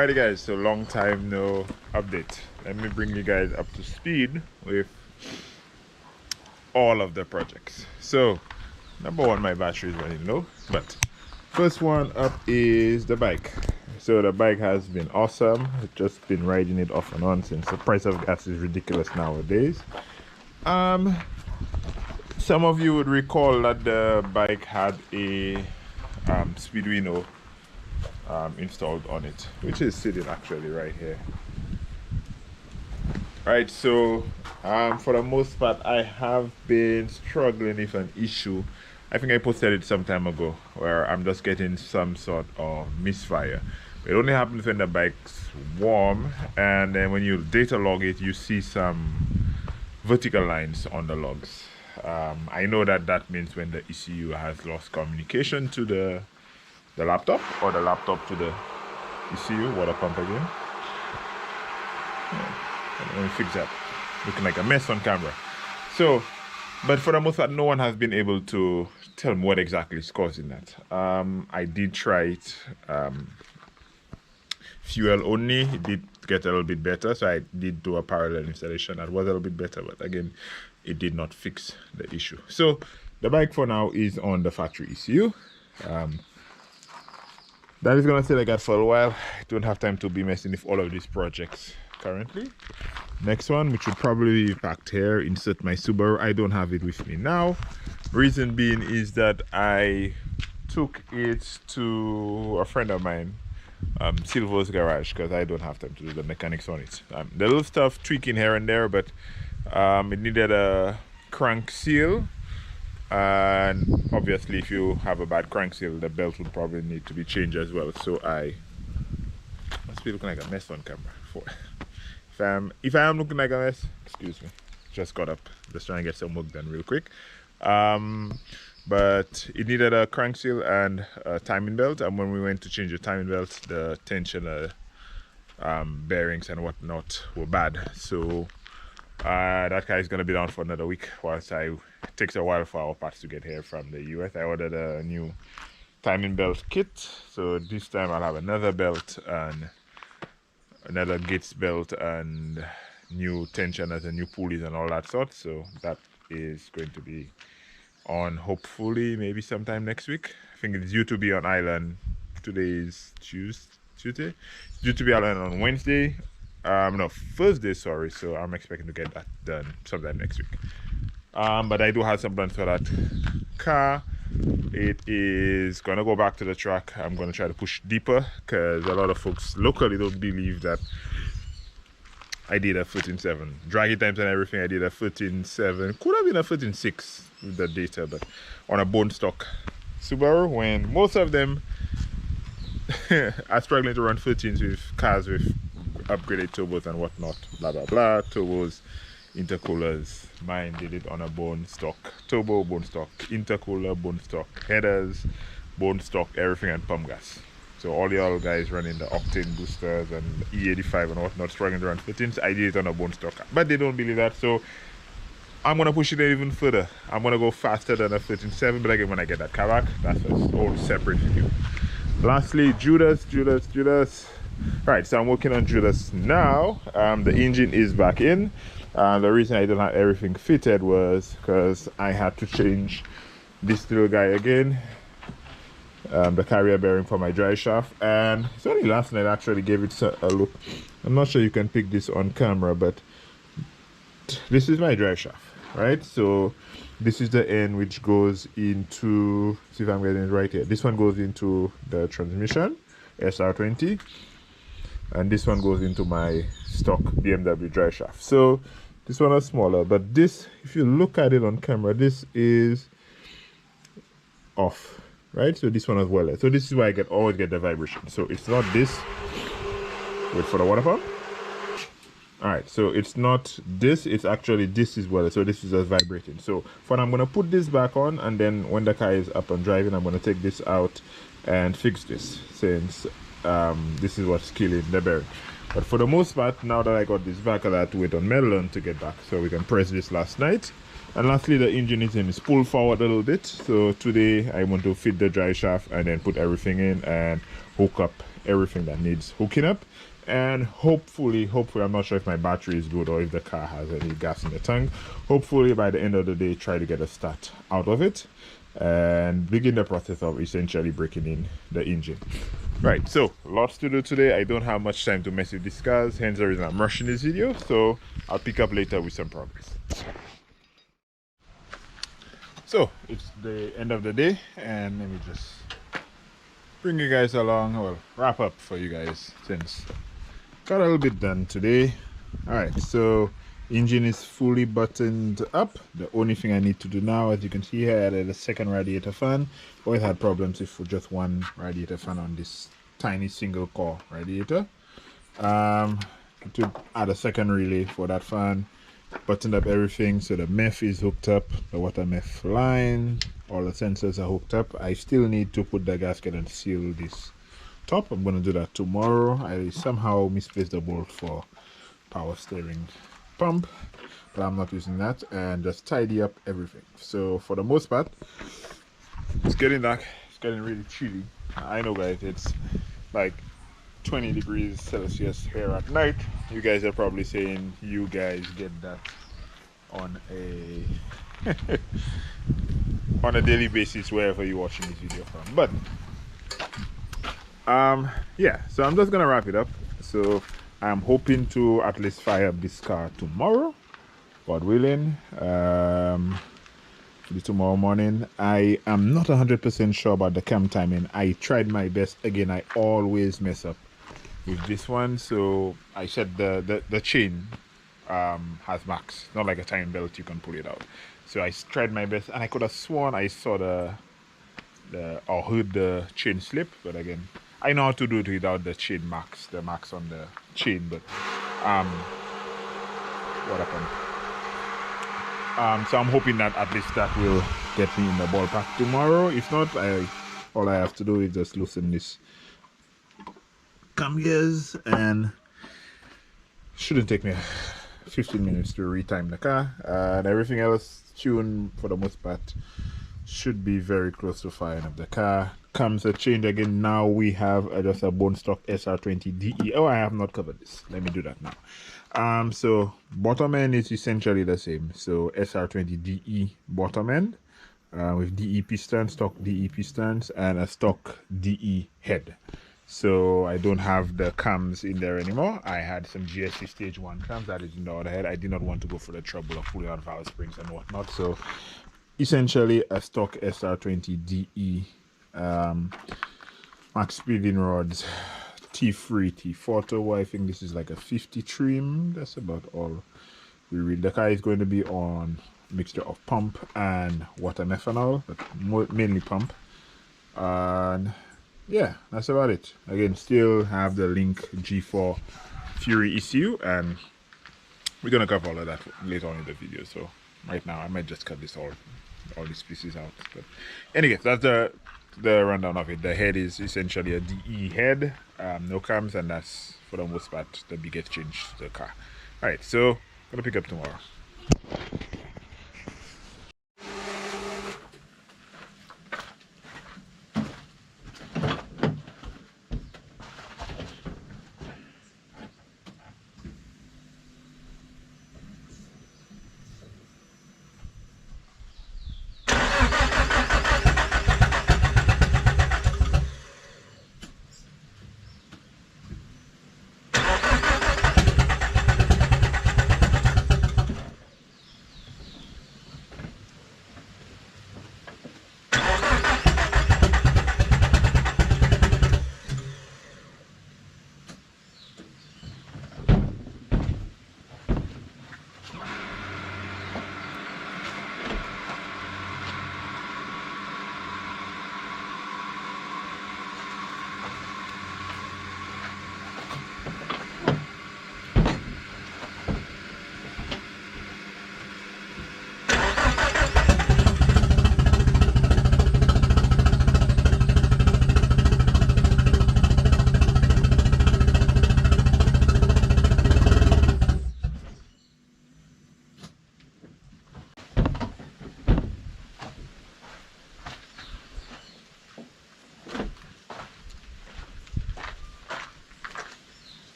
Alrighty guys, so long time no update. Let me bring you guys up to speed with all of the projects. So number one, my battery is running low, but first one up is the bike. So the bike has been awesome. I've just been riding it off and on since the price of gas is ridiculous nowadays. Some of you would recall that the bike had a Speeduino installed on it, which is sitting actually right here. Right, so for the most part I have been struggling with an issue. I think I posted it some time ago where I'm just getting some sort of misfire. It only happens when the bike's warm, and then when you data log it you see some vertical lines on the logs. I know that means when the ECU has lost communication to the laptop, or the laptop to the ECU, water pump again. Let me fix that. Looking like a mess on camera. So, but for the most part, no one has been able to tell me what exactly is causing that. I did try it fuel only. It did get a little bit better, so I did do a parallel installation that was a little bit better, but again, it did not fix the issue. So the bike for now is on the factory ECU. That is gonna stay like that for a while. I don't have time to be messing with all of these projects currently. Next one, which would probably be packed here, insert my Subaru. I don't have it with me now. Reason being is that I took it to a friend of mine, Silver's garage, because I don't have time to do the mechanics on it. The little stuff tweaking here and there, but it needed a crank seal, and obviously if you have a bad crank seal, the belt would probably need to be changed as well. So I must be looking like a mess on camera. If I am looking like a mess, excuse me, just got up, just trying to get some work done real quick. But it needed a crank seal and a timing belt, and when we went to change the timing belt, the tensioner bearings and whatnot were bad. So that guy is going to be down for another week whilst it takes a while for our parts to get here from the US. I ordered a new timing belt kit, so this time I'll have another belt and another gates belt and new tensioners and new pulleys and all that sort. So that is going to be on hopefully maybe sometime next week. I think it's due to be on island. Today is Tuesday. It's due to be island on Wednesday. No, Thursday, sorry. So I'm expecting to get that done sometime next week. But I do have some plans for that car. It is gonna go back to the track. I'm gonna try to push deeper because a lot of folks locally don't believe that I did a 13.7 draggy times and everything. I did a 13.7, could have been a 13.6 with the data, but on a bone stock Subaru, when most of them are struggling to run 13s with cars with upgraded turbos and whatnot, blah blah blah, turbos, intercoolers. Mine did it on a bone stock turbo, bone stock intercooler, bone stock headers, bone stock everything, and pump gas. So all y'all guys running the octane boosters and E85 and whatnot, struggling to run 15s, I did it on a bone stock, but they don't believe that. So I'm gonna push it even further. I'm gonna go faster than a 13.7, but again, when I get that car back, that's a whole separate video. Lastly, Judas. Right, so I'm working on Judas now. The engine is back in. The reason I didn't have everything fitted was because I had to change this little guy again, the carrier bearing for my drive shaft, and it's only last night I actually gave it a look. I'm not sure you can pick this on camera, but this is my drive shaft, right? So this is the end which goes into, see if I'm getting it right here, this one goes into the transmission SR20, and this one goes into my stock BMW drive shaft. So this one is smaller, but this, if you look at it on camera, this is off, right? So this one is well. So this is why I always get the vibration. So it's not this. Wait for the water pump. All right, so it's not this, it's actually this is well. So this is just vibrating. So for now, I'm gonna put this back on, and then when the car is up and driving, I'm gonna take this out and fix this, since this is what's killing the bearing. But for the most part, now that I got this back, I had to wait on Melon to get back so we can press this last night. And lastly, the engine is pulled forward a little bit. So today I want to fit the drive shaft and then put everything in and hook up everything that needs hooking up. And hopefully, I'm not sure if my battery is good or if the car has any gas in the tank. Hopefully by the end of the day, try to get a start out of it and begin the process of essentially breaking in the engine. Right, so lots to do today. I don't have much time to mess with these cars, hence the reason I'm rushing this video. So I'll pick up later with some progress. So it's the end of the day, and let me just bring you guys along, well, wrap up for you guys since got a little bit done today. All right, so engine is fully buttoned up. The only thing I need to do now, as you can see here, I added a second radiator fan. Always had problems with just one radiator fan on this tiny single core radiator. To add a second relay for that fan, buttoned up everything, so the MEF is hooked up, the water MEF line, all the sensors are hooked up. I still need to put the gasket and seal this top. I'm going to do that tomorrow. I somehow misplaced the bolt for power steering pump, but I'm not using that, and just tidy up everything. So for the most part, it's getting dark, it's getting really chilly. I know guys, it's like 20 degrees Celsius here at night. You guys are probably saying you guys get that on a on a daily basis wherever you're watching this video from. But yeah, so I'm just gonna wrap it up. So I'm hoping to at least fire up this car tomorrow, God willing. Tomorrow morning. I am not 100% sure about the cam timing. I tried my best. Again, I always mess up with this one. So I said the chain has max, not like a timing belt you can pull it out. So I tried my best, and I could have sworn I saw or heard the chain slip, but again, I know how to do it without the chain max, the max on the chain. But what happened? So I'm hoping that at least that will get me in the ballpark tomorrow. If not, all I have to do is just loosen this cam gears, and shouldn't take me 15 minutes to retime the car, and everything else tuned for the most part should be very close to firing up the car. Comes a change again. Now we have just a bone stock SR20DE. Oh, I have not covered this. Let me do that now. So bottom end is essentially the same. So SR20DE bottom end with DE pistons, stock DE pistons, and a stock DE head. So I don't have the cams in there anymore. I had some GSC stage 1 cams that is in the other head. I did not want to go for the trouble of pulling out valve springs and whatnot. So essentially a stock SR20DE max speeding rods, T3, T4 turbo. I think this is like a 50 trim. That's about all we read. The car is going to be on mixture of pump and water methanol, but mainly pump. And yeah, that's about it. Again, still have the Link G4 Fury ECU, and we're gonna cover all of that later on in the video. So right now I might just cut this all these pieces out. But anyway, that's the rundown of it. The head is essentially a DE head, no cams, and that's for the most part the biggest change to the car. All right, so I'm gonna pick up tomorrow.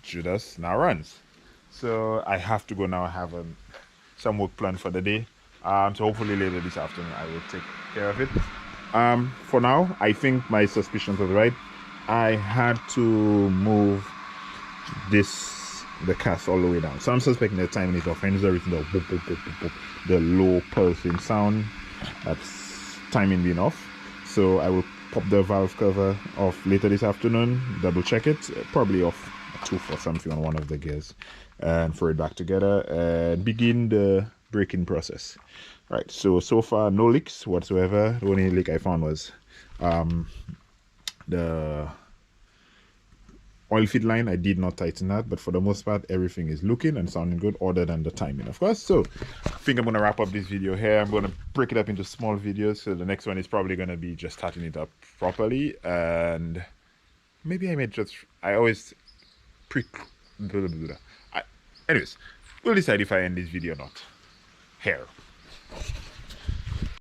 Judas now runs. So I have to go now. I have some work planned for the day. So hopefully later this afternoon I will take care of it. For now, I think my suspicions was right. I had to move the cast all the way down. So I'm suspecting the timing is off, and everything the low pulsing sound, that's timing being off. So I will pop the valve cover off later this afternoon, double check it, probably off a tooth or something on one of the gears, and throw it back together and begin the braking process. Right, so far no leaks whatsoever. The only leak I found was the oil feed line. I did not tighten that, but for the most part everything is looking and sounding good, other than the timing, of course. So I think I'm going to wrap up this video here. I'm going to break it up into small videos, so the next one is probably going to be just starting it up properly, and maybe I may just, I always anyways, we'll decide if I end this video or not here.